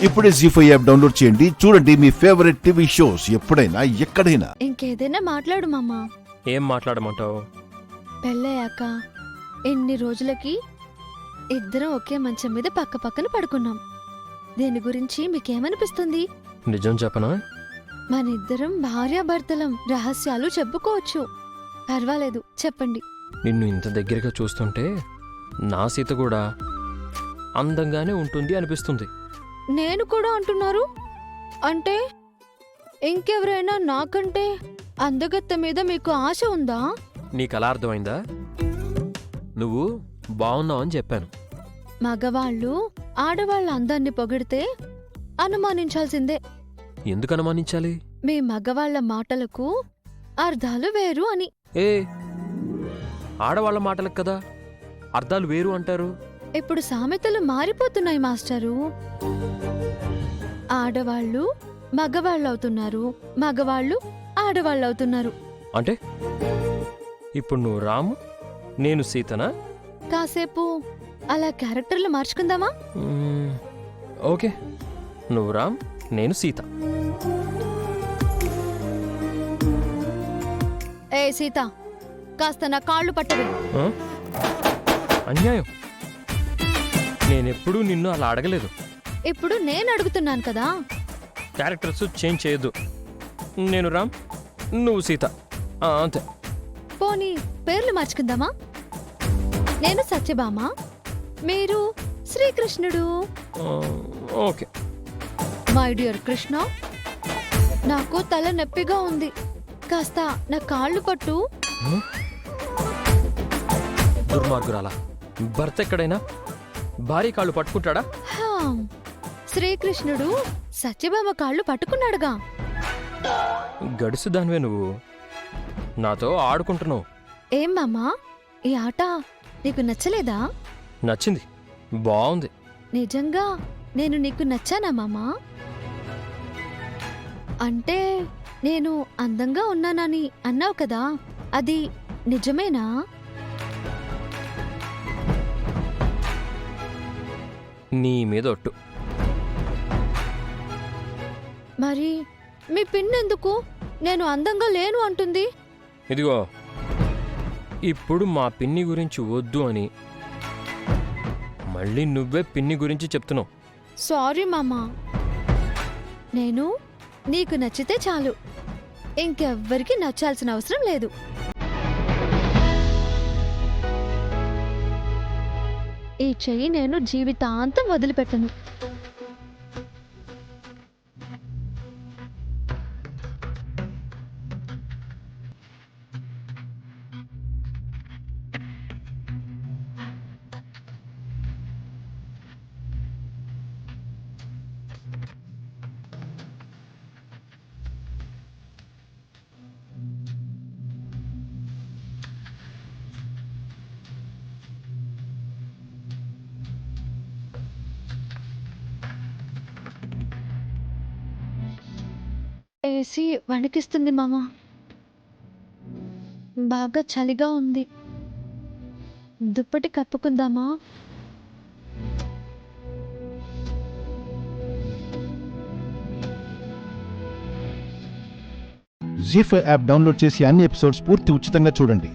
ఇప్పుడే జీ5 app download చేయండి. చూడండి మీ ఫేవరెట్ టీవీ షోస్ ఎప్పుడైనా ఎక్కడైనా. ఇంకేదైనా మాట్లాడు మామా. ఏం మాట్లాడమంటావు? పెళ్ళయ్యాక ఎన్ని రోజులకి ఇద్దరం ఒకే మంచం మీద పక్క పక్కన పడుకున్నాం. దీని గురించి మీకేమనిపిస్తుంది? నిజం చెప్పనా? మనిద్దరం భార్యాభర్తలం, రహస్యాలు చెప్పుకోవచ్చు. పర్వాలేదు, చెప్పండి. నిన్ను ఇంత దగ్గరగా చూస్తుంటే నా సీత కూడా అందంగానే ఉంటుంది అనిపిస్తుంది. నేను కూడా అంటున్నారు అంటే ఇంకెవరైనా నాకంటే అందగత్త మీద మీకు ఆశ ఉందా? నీకు అలా అర్థమైందా? నువ్వు బాగున్నావని చెప్పాను. మగవాళ్ళు ఆడవాళ్ళ అందాన్ని పొగిడితే అనుమానించాల్సిందే. ఎందుకు అనుమానించాలి? మీ మగవాళ్ల మాటలకు అర్థాలు వేరు అని. ఏ ఆడవాళ్ళ మాటలకు కదా అర్థాలు వేరు అంటారు. ఇప్పుడు సామెతలు మారిపోతున్నాయి మాస్టరు. ఆడవాళ్ళు మగవాళ్ళవుతున్నారు, మగవాళ్ళు ఆడవాళ్ళవుతున్నారు. అంటే ఇప్పుడు నువ్వు రాము, నేను సీతనా? కాసేపు అలా క్యారెక్టర్లు మార్చుకుందామా? ఓకే, నువ్వు రామ్, నేను సీత. ఏ సీత, కాస్త నా కాళ్ళు పట్టవే. అన్యాయం. నేనెప్పుడూ నిన్ను అలా అడగలేదు. ఇప్పుడు నేను అడుగుతున్నాను కదా. క్యారెక్టర్స్ చేంజ్ చేయొద్దు. నేను రామ్, నువ్వు సీత, అంతే. పోనీ పేర్లు మార్చుకుందామా? నేను సత్యభామ, మీరు శ్రీకృష్ణుడు. ఓకే. మై డియర్ కృష్ణ, నాకు తల నొప్పిగా ఉంది, కాస్త నా కాళ్ళు పట్టు. దుర్మార్గురాలా, భర్త ఎక్కడైనా భార్య కాళ్ళు పట్టుకుంటాడా? శ్రీకృష్ణుడు సత్యభామ కాళ్ళు పట్టుకున్నాడుగా. గడుసుదానివే నువ్వు, నాతో ఆడుకుంటున్నావు. ఏం మామా, ఈ ఆట నీకు నచ్చలేదా? నచ్చింది, బాగుంది. నిజంగా నేను నీకు నచ్చానా మామా? అంటే నేను అందంగా ఉన్నానని అన్నావు కదా, అది నిజమేనా? నీ మీద ఒట్టు. మరి మీ పిన్నెందుకు నేను అందంగా లేను అంటుంది? ఇదిగో, ఇప్పుడు మా పిన్ని గురించి వద్దు అని మళ్ళీ నువ్వే పిన్ని గురించి చెప్తున్నావు. సారీ మామా, నేను నీకు నచ్చితే చాలు, ఇంకెవ్వరికి నచ్చాల్సిన అవసరం లేదు. ఈ చెయ్యి నేను జీవితాంతం వదిలిపెట్టను. ఏసీ వణికిస్తుంది మామ, బాగా చలిగా ఉంది. దుప్పటి కప్పుకుందామా? జీ5 యాప్ డౌన్లోడ్ చేసి అన్ని ఎపిసోడ్స్ పూర్తి ఉచితంగా చూడండి.